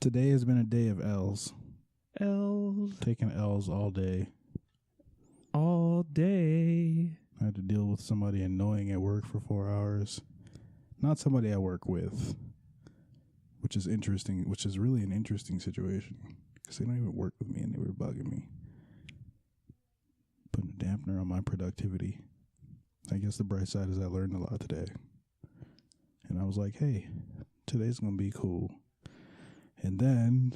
Today has been a day of L's. L's Taking L's all day. all day. I had to deal with somebody annoying at work for 4 hours. Not somebody I work with, which is interesting, which is really an interesting situation because they don't even work with me and they were bugging me. Putting a dampener on my productivity. I guess the bright side is I learned a lot today. And I was like, hey, today's going to be cool. And then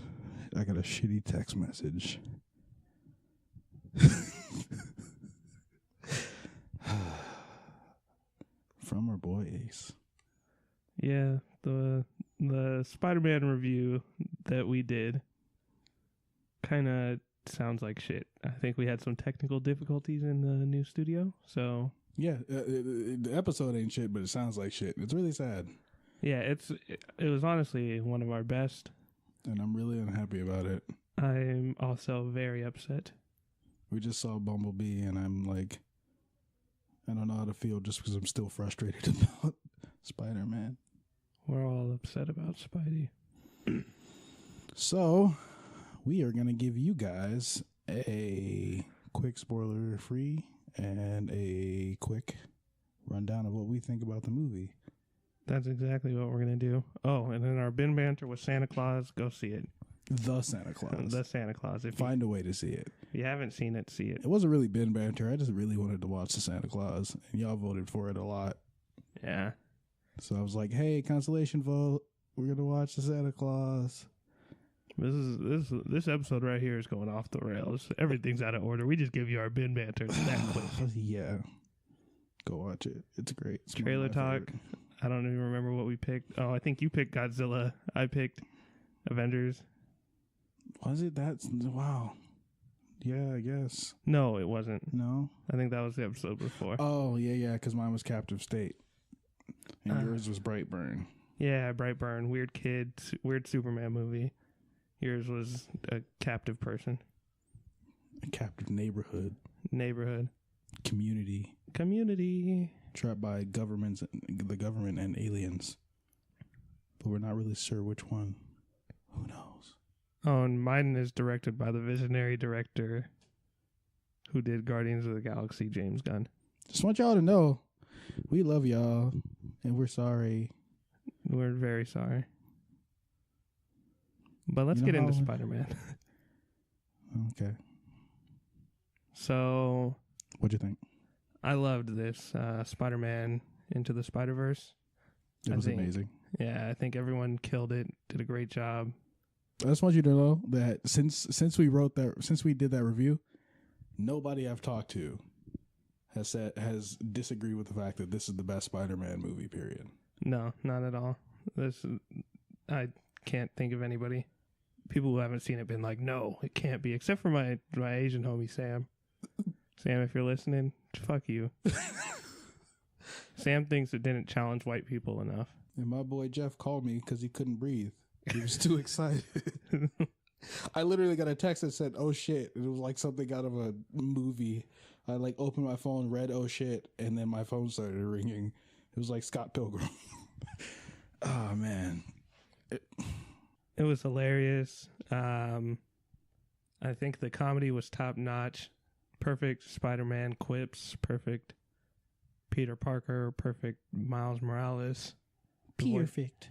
I got a shitty text message. From our boy Ace. Yeah, the Spider-Man review that we did kind of sounds like shit. I think we had some technical difficulties in the new studio, so Yeah, the episode ain't shit, but it sounds like shit. It's really sad. yeah, it was honestly one of our best. And I'm really unhappy about it. I'm also very upset. We just saw Bumblebee, and I'm like, I don't know how to feel just because I'm still frustrated about Spider-Man. We're all upset about Spidey. So, we are going to give you guys a quick spoiler-free and a quick rundown of what we think about the movie. That's exactly what we're going to do. Oh, and then our bin banter with Santa Claus, go see it. The Santa Claus. The Santa Claus. If Find a way to see it. you haven't seen it, see it. It wasn't really bin banter. I just really wanted to watch the Santa Claus, and y'all voted for it a lot. Yeah. So I was like, hey, consolation vote. We're going to watch the Santa Claus. This episode right here is going off the rails. Everything's out of order. We just give you our bin banter that quick. Yeah. Go watch it. It's great. It's Trailer talk. I don't even remember what we picked. Oh, I think you picked Godzilla. I picked Avengers. Was it that? Wow. Yeah, I guess. No, it wasn't. No? I think that was the episode before. Oh, yeah, because mine was Captive State. And yours was Brightburn. Yeah, Brightburn. Weird kid. Weird Superman movie. Yours was a captive person. A captive neighborhood. Neighborhood. Community. Trapped by the government and aliens. But we're not really sure which one. Who knows? Oh, and mine is directed by the visionary director who did Guardians of the Galaxy, James Gunn. Just want y'all to know, we love y'all, and we're sorry. We're very sorry. But let's get into Spider-Man. Okay. So, What'd you think? I loved this Spider-Man Into the Spiderverse. It was amazing. Yeah, I think everyone killed it, did a great job. I just want you to know that since we did that review, nobody I've talked to has disagreed with the fact that this is the best Spider-Man movie, period. No, not at all. I can't think of anybody. People who haven't seen it been like, no, it can't be, except for my Asian homie Sam. Sam, if you're listening, fuck you. Sam thinks it didn't challenge white people enough. And my boy Jeff called me because he couldn't breathe. He was too excited. I literally got a text that said, oh shit. It was like something out of a movie. I opened my phone, read oh shit, and then my phone started ringing. It was like Scott Pilgrim. Oh man. It was hilarious. I think the comedy was top notch. Perfect Spider-Man quips. Perfect Peter Parker. Perfect Miles Morales. Perfect.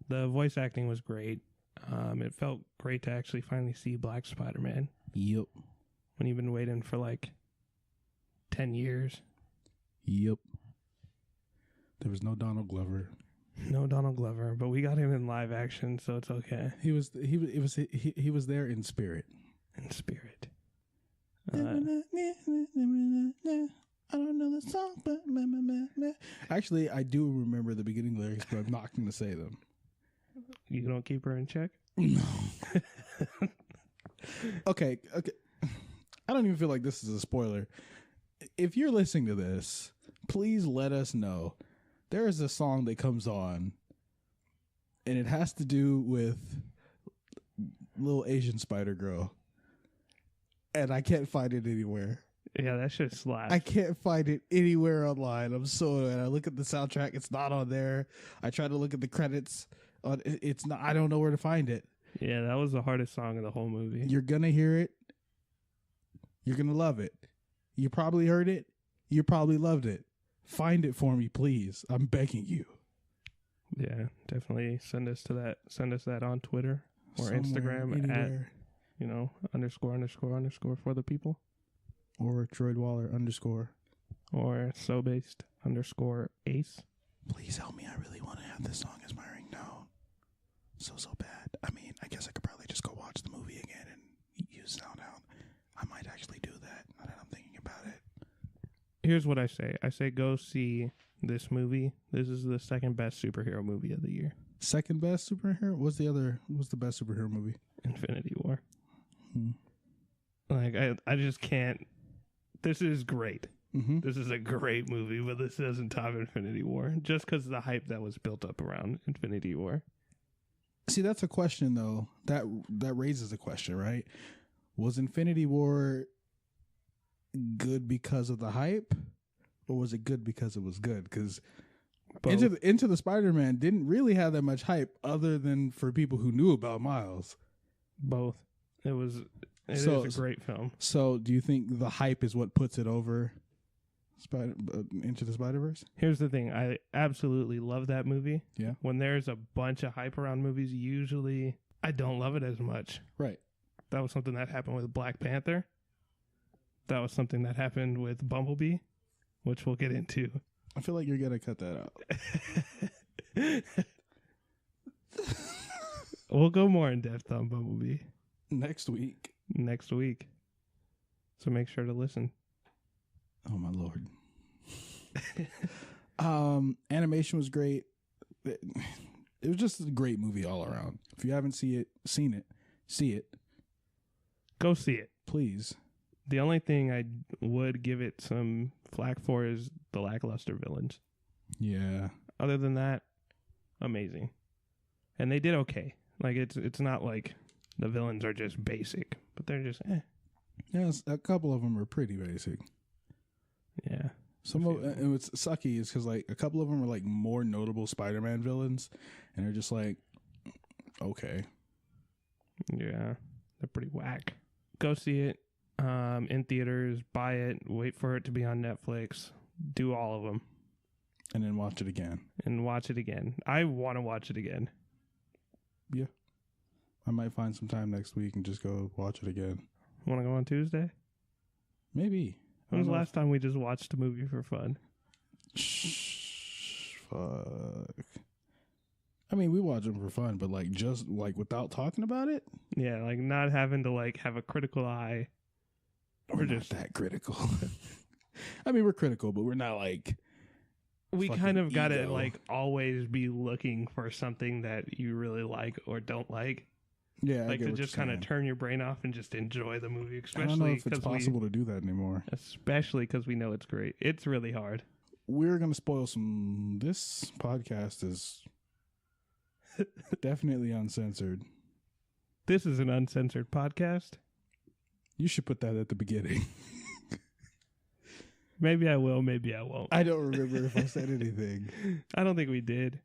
The voice acting was great. It felt great to actually finally see Black Spider-Man. Yep. When you've been waiting for 10 years. Yep. There was no Donald Glover. No Donald Glover, but we got him in live action, so it's okay. He was there in spirit. In spirit. I don't know the song, but actually, I do remember the beginning lyrics, but I'm not going to say them. You don't keep her in check? No. Okay. I don't even feel like this is a spoiler. If you're listening to this, please let us know. There is a song that comes on, and it has to do with little Asian spider girl, and I can't find it anywhere. Yeah, that shit slaps. I can't find it anywhere online. I'm so and I look at the soundtrack, it's not on there. I try to look at the credits. It's not. I don't know where to find it. Yeah, that was the hardest song of the whole movie. You're going to hear it. You're going to love it. You probably heard it. You probably loved it. Find it for me, please. I'm begging you. Yeah, definitely send us that on Twitter or Somewhere, Instagram anywhere. at ___ for the people. Or Troydwaller _ Or SoBased_Ace. Please help me. I really want to have this song as my ringtone. So bad. I mean, I guess I could probably just go watch the movie again and use SoundHound. I might actually do that now that I'm thinking about it. Here's what I say. I say go see this movie. This is the second best superhero movie of the year. Second best superhero? What's the best superhero movie? Infinity War. Like, I just can't. This is great. Mm-hmm. This is a great movie, but this doesn't top Infinity War. Just because of the hype that was built up around Infinity War. See, that's a question, though. That raises a question, right? Was Infinity War good because of the hype? Or was it good because it was good? Because Into the Spider-Man didn't really have that much hype other than for people who knew about Miles. Both. It is a great film. So do you think the hype is what puts it over Into the Spider-Verse? Here's the thing. I absolutely love that movie. Yeah. When there's a bunch of hype around movies, usually I don't love it as much. Right. That was something that happened with Black Panther. That was something that happened with Bumblebee, which we'll get into. I feel like you're going to cut that out. We'll go more in depth on Bumblebee Next week. So make sure to listen. Oh, my Lord. Animation was great. It was just a great movie all around. If you haven't seen it, see it. Go see it. Please. The only thing I would give it some flack for is the lackluster villains. Yeah. Other than that, amazing. And they did okay. Like, it's not like the villains are just basic, but they're just Yes, a couple of them are pretty basic. Yeah. And what's sucky is because, like, a couple of them are, like, more notable Spider-Man villains, and they're just like, okay. Yeah. They're pretty whack. Go see it. In theaters, buy it, wait for it to be on Netflix, do all of them. And then watch it again. I want to watch it again. Yeah. I might find some time next week and just go watch it again. Want to go on Tuesday? Maybe. When was the last time we just watched a movie for fun? Fuck. I mean, we watch them for fun, but like just like without talking about it? Yeah, like not having to like have a critical eye. We're just that critical. I mean, we're critical, but we're not like. We kind of got to like always be looking for something that you really like or don't like. Yeah, like to just kind of turn your brain off and just enjoy the movie. Especially I don't know if it's possible to do that anymore. Especially because we know it's great. It's really hard. We're gonna spoil some. This podcast is definitely uncensored. This is an uncensored podcast. You should put that at the beginning. Maybe I will, maybe I won't. I don't remember if I said anything. I don't think we did.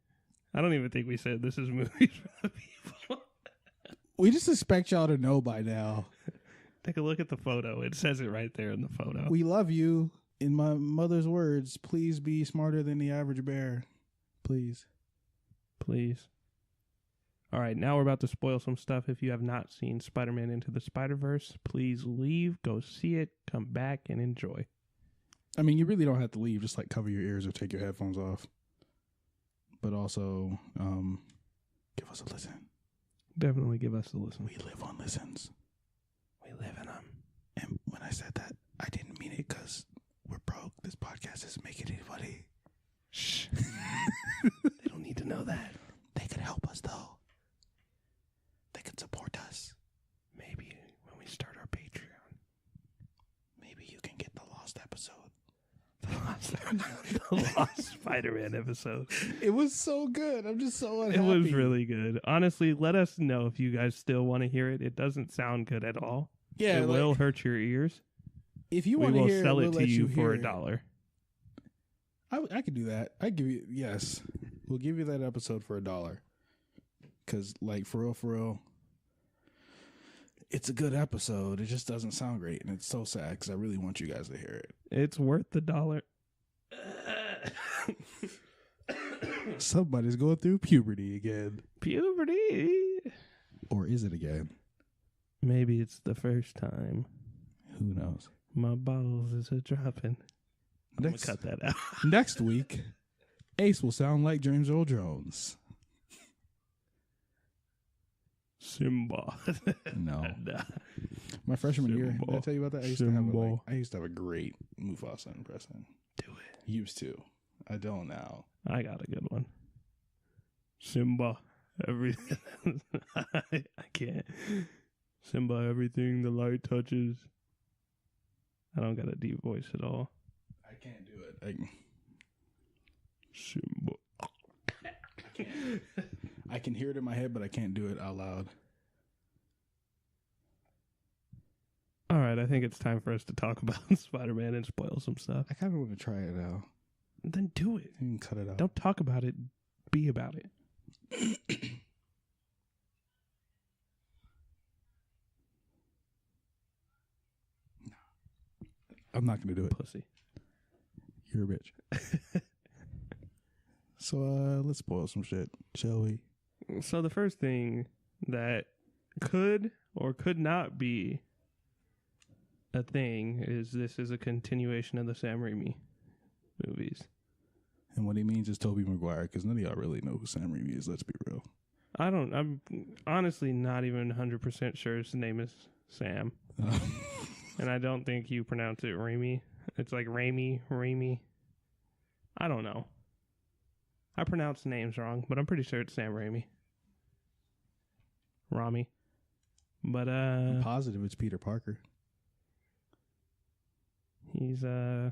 I don't even think we said this is movies for the people. We just expect y'all to know by now. Take a look at the photo. It says it right there in the photo. We love you. In my mother's words, please be smarter than the average bear. Please. Please. All right, now we're about to spoil some stuff. If you have not seen Spider-Man Into the Spiderverse, please leave, go see it, come back, and enjoy. I mean, you really don't have to leave. Just like cover your ears or take your headphones off. But also, give us a listen. Definitely give us a listen. We live on listens. We live in them. And when I said that, I didn't mean it because we're broke. This podcast isn't making any money. Shh. They don't need to know that. They could help us, though. They could support us. Maybe when we start our Patreon. Maybe you can get the lost episode. The lost Spider-Man episode. It was so good. I'm just so unhappy. It was really good. Honestly, let us know if you guys still want to hear it. It doesn't sound good at all. Yeah, it will hurt your ears. If you want to hear it, we'll sell it to you for $1. I could do that. I give you We'll give you that episode for $1. Because, like, for real, it's a good episode. It just doesn't sound great, and it's so sad because I really want you guys to hear it. It's worth the $1. Somebody's going through puberty again. Puberty. Or is it again? Maybe it's the first time. Who knows? My balls is a dropping. I'm going to cut that out. Next week, Ace will sound like James Earl Jones. Simba. No. Nah. My freshman year, did I tell you about that? I used to have a great Mufasa impression. Do it. Used to. I don't now. I got a good one. Simba. Everything. I can't. Simba, everything the light touches. I don't got a deep voice at all. I can't do it. Simba. I can hear it in my head, but I can't do it out loud. All right, I think it's time for us to talk about Spider-Man and spoil some stuff. I kind of want to try it now. Then do it. You can cut it out. Don't talk about it. Be about it. I'm not going to do it. Pussy. You're a bitch. So let's spoil some shit, shall we? So the first thing that could or could not be a thing is this is a continuation of the Sam Raimi movies. And what he means is Tobey Maguire, because none of y'all really know who Sam Raimi is, let's be real. I'm honestly not even 100% sure his name is Sam. And I don't think you pronounce it Raimi. It's like Raimi. I don't know. I pronounce names wrong, but I'm pretty sure it's Sam Raimi. Rami. But I'm positive it's Peter Parker. He's yeah.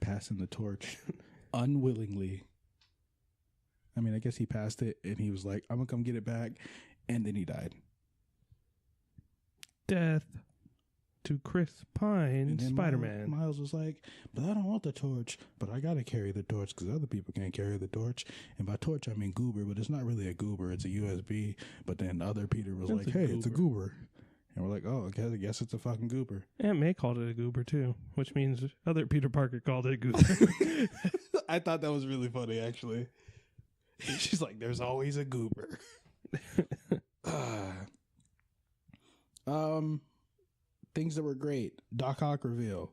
Passing the torch unwillingly. I mean, I guess he passed it and he was like, I'm gonna come get it back, and then he died. Death to Chris Pine, Spider-Man. Miles was like, but I don't want the torch, but I gotta carry the torch because other people can't carry the torch. And by torch, I mean goober, but it's not really a goober, it's a USB. But then other Peter was like, hey, it's a goober. And we're like, oh, I guess it's a fucking goober. Aunt May called it a goober too, which means other Peter Parker called it a goober. I thought that was really funny, actually. She's like, there's always a goober. Things that were great. Doc Ock reveal.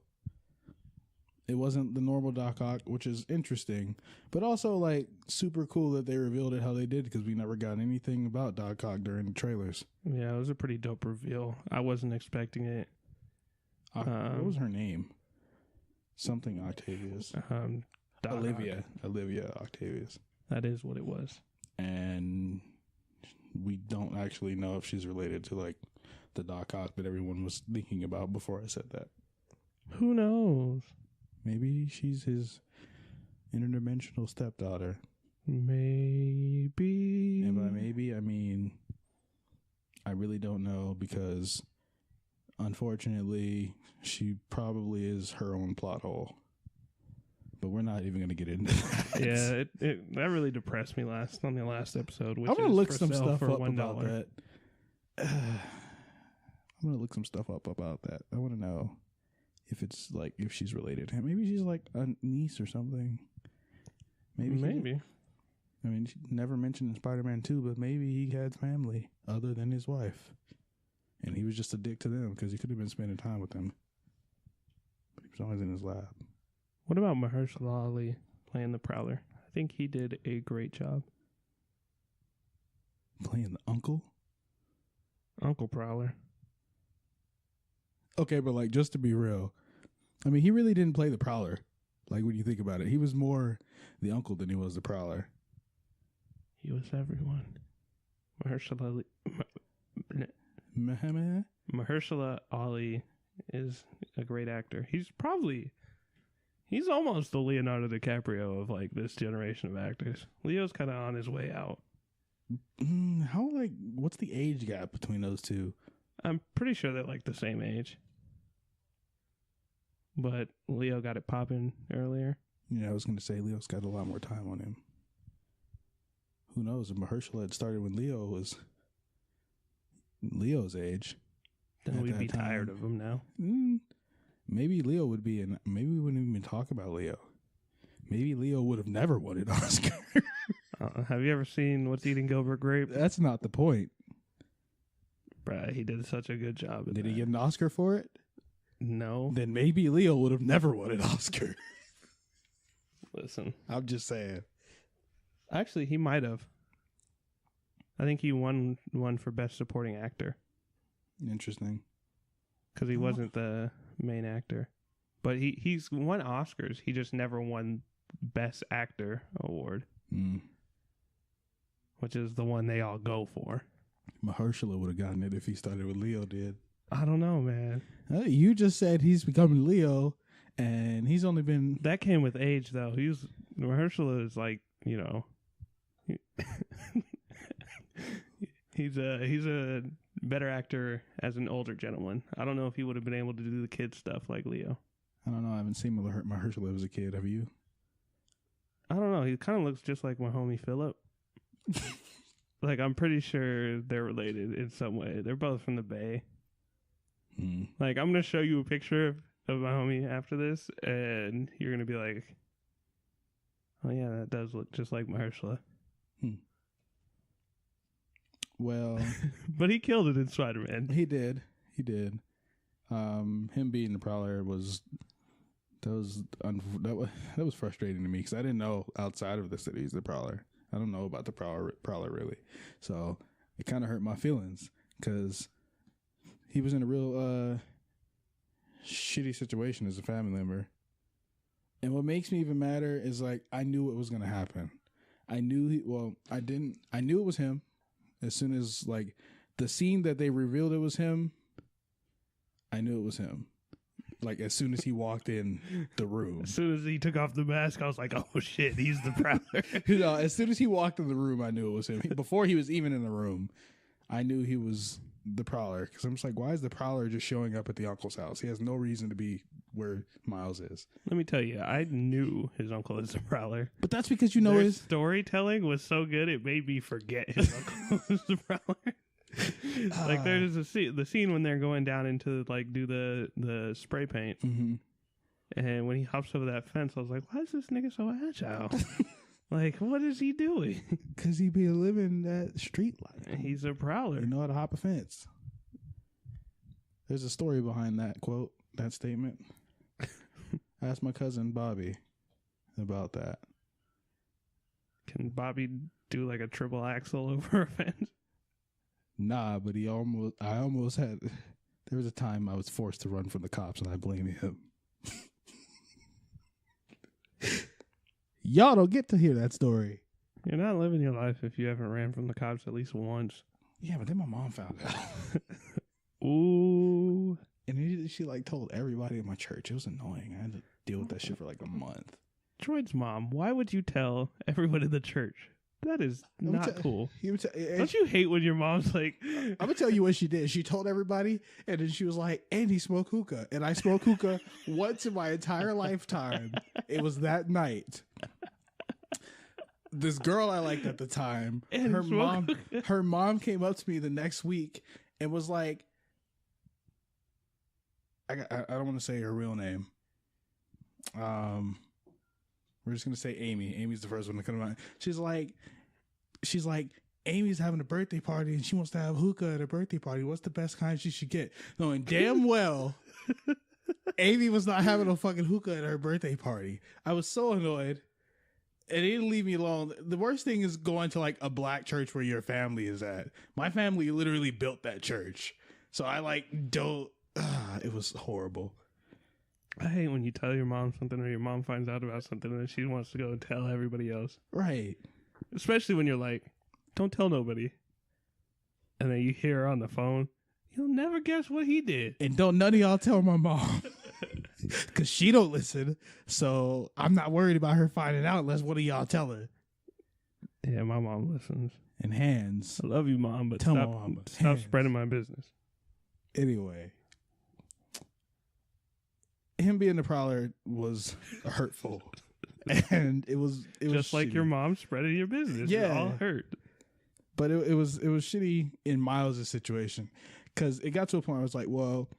It wasn't the normal Doc Ock, which is interesting, but also like super cool that they revealed it how they did because we never got anything about Doc Ock during the trailers. Yeah, it was a pretty dope reveal. I wasn't expecting it. What was her name? Something Octavius. Olivia Octavius. That is what it was. And we don't actually know if she's related to like the Doc Ock that everyone was thinking about before I said that. Who knows? Maybe she's his interdimensional stepdaughter. Maybe. And by maybe, I mean, I really don't know because, unfortunately, she probably is her own plot hole. But we're not even going to get into that. Yeah, that really depressed me on the last episode. Which I'm going to look some stuff for up $1. about that. I'm going to look some stuff up about that. I want to know if it's like, if she's related to him. Maybe she's like a niece or something. Maybe. I mean, she never mentioned in Spider-Man 2, but maybe he had family other than his wife. And he was just a dick to them because he could have been spending time with them. But he was always in his lab. What about Mahershala Ali playing the Prowler? I think he did a great job. Playing the uncle? Uncle Prowler. Okay, but like, just to be real, I mean, he really didn't play the Prowler. Like, when you think about it, he was more the uncle than he was the Prowler. He was everyone. Mahershala Ali. Mahershala Ali is a great actor. He's almost the Leonardo DiCaprio of like this generation of actors. Leo's kind of on his way out. What's the age gap between those two? I'm pretty sure they're like the same age. But Leo got it popping earlier. Yeah, I was going to say Leo's got a lot more time on him. Who knows? If Mahershala had started when Leo was Leo's age. Then we'd be tired of him now. Maybe Leo would be in. Maybe we wouldn't even talk about Leo. Maybe Leo would have never won an Oscar. Have you ever seen What's Eating Gilbert Grape? That's not the point. Bruh, he did such a good job. Did he get an Oscar for it? No. Then maybe Leo would have never won an Oscar. Listen. I'm just saying. Actually, he might have. I think he won one for Best Supporting Actor. Interesting. Because he wasn't the main actor. But he's won Oscars. He just never won Best Actor award. Which is the one they all go for. Mahershala would have gotten it if he started with Leo did. I don't know, man. You just said he's becoming Leo, and he's only been... That came with age, though. Mahershala is like, you know... He's a better actor as an older gentleman. I don't know if he would have been able to do the kid stuff like Leo. I don't know. I haven't seen Mahershala as a kid. Have you? I don't know. He kind of looks just like my homie Philip. Like, I'm pretty sure they're related in some way. They're both from the Bay. Like, I'm going to show you a picture of my homie after this, and you're going to be like, oh, yeah, that does look just like Mahershala. Well... But he killed it in Spider-Man. He did. Him being the Prowler was frustrating to me because I didn't know outside of the city he's the Prowler. I don't know about the Prowler really, so it kind of hurt my feelings because he was in a real shitty situation as a family member. And what makes me even madder is like I knew it was gonna happen. I knew it was him as soon as like the scene that they revealed it was him. I knew it was him. Like, as soon as he walked in the room. As soon as he took off the mask, I was like, oh, shit, he's the Prowler. You know, as soon as he walked in the room, I knew it was him. Before he was even in the room, I knew he was the Prowler. Because I'm just like, why is the Prowler just showing up at the uncle's house? He has no reason to be where Miles is. Let me tell you, I knew his uncle is the Prowler. But that's because you know Their his storytelling was so good, it made me forget his uncle was the Prowler. Like there's the scene when they're going down into like do the spray paint, and when he hops over that fence, I was like, why is this nigga so agile? Like, what is he doing? Because he be living that street life. He's a Prowler. You know how to hop a fence. There's a story behind that quote, that statement. I asked my cousin Bobby about that. Can Bobby do like a triple axle over a fence? Nah, but I almost had, there was a time I was forced to run from the cops and I blame him. Y'all don't get to hear that story. You're not living your life if you haven't ran from the cops at least once. Yeah, but then my mom found out. Ooh. And she like told everybody in my church. It was annoying. I had to deal with that shit for like a month. Troy's mom, why would you tell everyone in the church? That is not cool. Don't you hate when your mom's like... I'm going to tell you what she did. She told everybody, and then she was like, and he smoked hookah. And I smoked hookah once in my entire lifetime. It was that night. This girl I liked at the time, and her mom came up to me the next week and was like, I don't want to say her real name. We're just going to say Amy. Amy's the first one to come to mind. She's like, Amy's having a birthday party and she wants to have hookah at a birthday party. What's the best kind she should get? Knowing damn well Amy was not having a fucking hookah at her birthday party. I was so annoyed. And it didn't leave me alone. The worst thing is going to like a black church where your family is at. My family literally built that church. So I like don't... it was horrible. I hate when you tell your mom something or your mom finds out about something and then she wants to go and tell everybody else. Right. Especially when you're like, don't tell nobody. And then you hear her on the phone. You'll never guess what he did. And don't none of y'all tell my mom. Because she don't listen. So I'm not worried about her finding out unless one of y'all tell her. Yeah, my mom listens. And Hands. I love you, Mom, but tell my mom. Stop spreading my business. Anyway. Him being the Prowler was hurt. And it was just like shitty. your mom spreading your business. Yeah. It all hurt. But it was shitty in Miles' situation because it got to a point where I was like, well,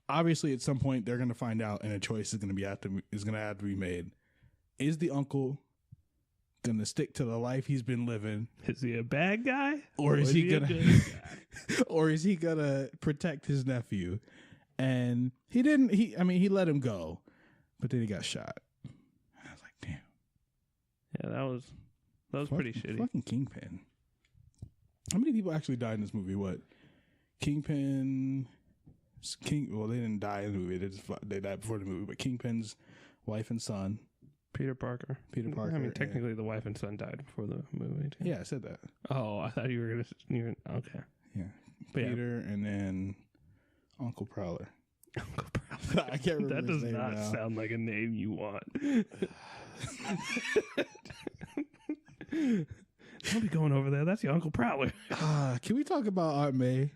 obviously at some point they're gonna find out and a choice is gonna have to be made. Is the uncle gonna stick to the life he's been living? Is he a bad guy, or is he a gonna good guy? or is he gonna protect his nephew? And he didn't. He let him go, but then he got shot. I was like, damn. Yeah, that was pretty shitty. Fucking Kingpin. How many people actually died in this movie? What? Kingpin. Well, they didn't die in the movie. They died before the movie. But Kingpin's wife and son. Peter Parker. I mean, technically, the wife and son died before the movie. Too. Yeah, I said that. Oh, I thought you were gonna. Okay. Yeah. But Peter and then Uncle Prowler. Uncle Prowler. I can't remember. That does his name not now. sound like a name you want. Don't be going over there. That's your Uncle Prowler. Can we talk about Aunt May?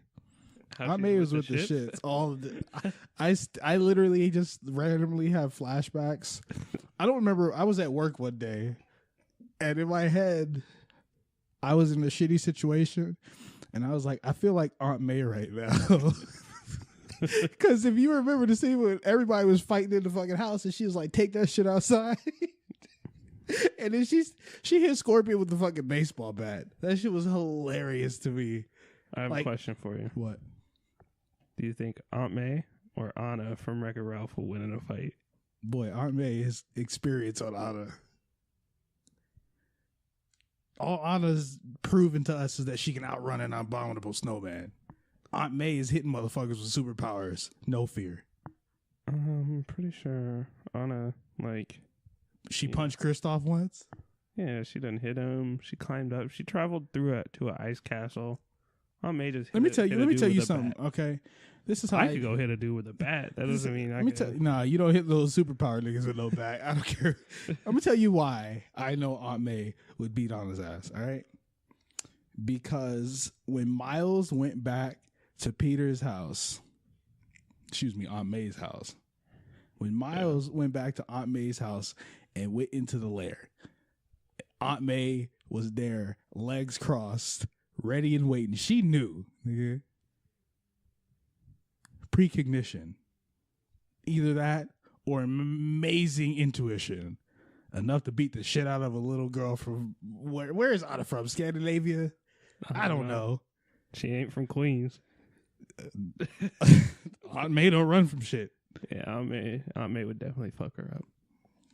How Aunt she's May was with the shits. All of the, I literally just randomly have flashbacks. I don't remember. I was at work one day, and in my head, I was in a shitty situation, and I was like, I feel like Aunt May right now. Because if you remember the scene when everybody was fighting in the fucking house, and she was like, "Take that shit outside." And then she hit Scorpion with the fucking baseball bat. That shit was hilarious to me. I have a question for you. What? Do you think Aunt May or Anna from Wreck-It Ralph will win in a fight? Boy, Aunt May is experience on Anna. All Anna's proven to us is that she can outrun an abominable snowman. Aunt May is hitting motherfuckers with superpowers. No fear. I'm pretty sure Anna, She punched Kristoff once? Yeah, she done hit him. She climbed up. She traveled through to an ice castle. Aunt May just Let me tell you something, okay? This is how I could go hit a dude with a bat. That doesn't mean I can. Nah, you don't hit those superpower niggas with no bat. I don't care. I'm gonna tell you why I know Aunt May would beat on his ass, all right? Because when Miles went back to Peter's house, Aunt May's house. When Miles went back to Aunt May's house and went into the lair, Aunt May was there, legs crossed, ready and waiting. She knew, nigga. Precognition. Either that or amazing intuition. Enough to beat the shit out of a little girl from where is Anna from? Scandinavia? I don't know. She ain't from Queens. Aunt May don't run from shit. Yeah, Aunt May would definitely fuck her up.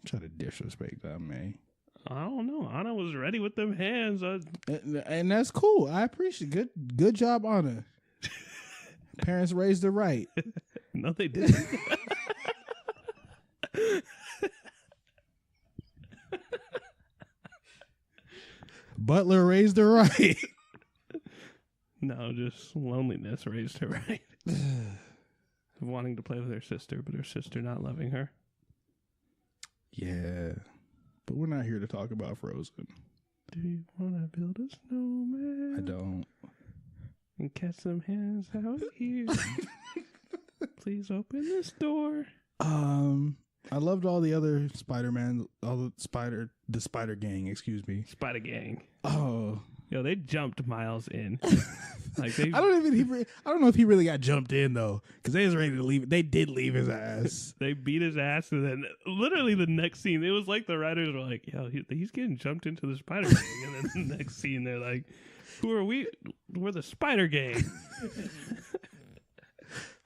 Try to disrespect Aunt May. I don't know. Anna was ready with them hands. And that's cool. I appreciate it. Good job, Anna. Parents raised her right. No, they didn't. Butler raised her right. No, just loneliness raised her right. Wanting to play with her sister, but her sister not loving her. Yeah. But we're not here to talk about Frozen. Do you want to build a snowman? I don't. And catch some hands out here. Please open this door. I loved all the other Spider-Man, the Spider Gang, excuse me. Spider Gang. Oh. Yo, they jumped Miles in. I don't know if he really got jumped in though, because they was ready to leave. They did leave his ass. They beat his ass, and then literally the next scene, it was like the writers were like, "Yo, he's getting jumped into the Spider Gang," and then the next scene, they're like, "Who are we? We're the Spider Gang."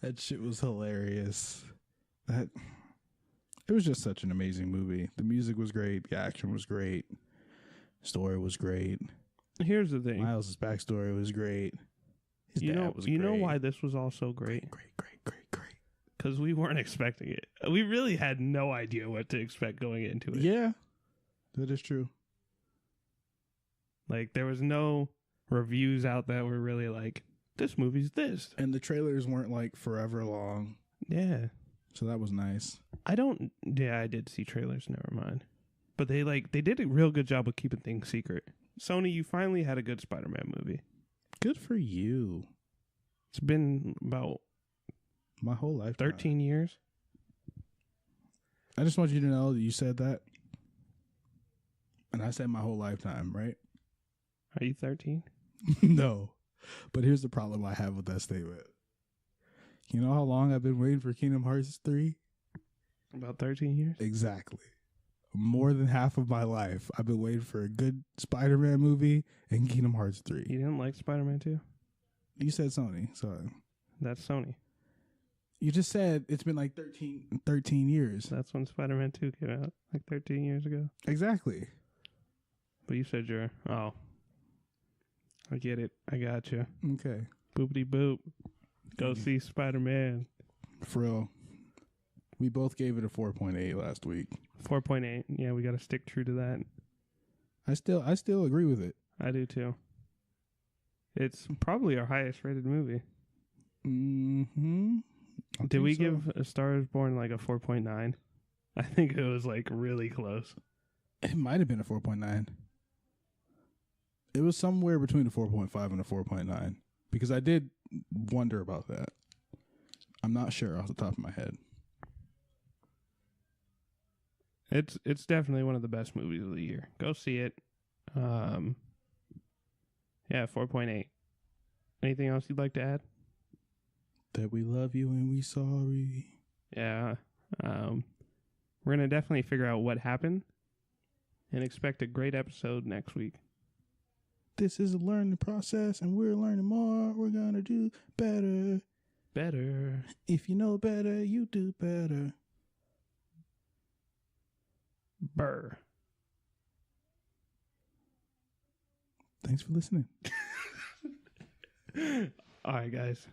That shit was hilarious. It was just such an amazing movie. The music was great. The action was great. Story was great. Here's the thing. Miles' backstory was great. His dad was great. You know why this was all so great? Great. Because we weren't expecting it. We really had no idea what to expect going into it. Yeah, that is true. Like, there was no reviews out that were really like, this movie's this. And the trailers weren't like forever long. Yeah. So that was nice. I did see trailers, never mind. But they did a real good job of keeping things secret. Sony, you finally had a good Spider-Man movie. Good for you. It's been about my whole life. 13 years. I just want you to know that you said that. And I said my whole lifetime, right? Are you 13? No. But here's the problem I have with that statement. You know how long I've been waiting for Kingdom Hearts 3? About 13 years? Exactly. More than half of my life, I've been waiting for a good Spider-Man movie and Kingdom Hearts 3. You didn't like Spider-Man 2? You said Sony, so... That's Sony. You just said it's been like 13 years. That's when Spider-Man 2 came out, like 13 years ago. Exactly. But you said I get it. I got you. Okay. Boopity boop. Go see Spider-Man. For real. We both gave it a 4.8 last week. 4.8. Yeah, we got to stick true to that. I still agree with it. I do too. It's probably our highest rated movie. Mm-hmm. Did we give A Star Is Born like a 4.9? I think it was like really close. It might have been a 4.9. It was somewhere between a 4.5 and a 4.9 because I did wonder about that. I'm not sure off the top of my head. It's definitely one of the best movies of the year. Go see it. Yeah, 4.8. Anything else you'd like to add? That we love you and we sorry. Yeah. We're going to definitely figure out what happened and expect a great episode next week. This is a learning process and we're learning more. We're going to do better. Better. If you know better, you do better. Burr. Thanks for listening. All right, guys.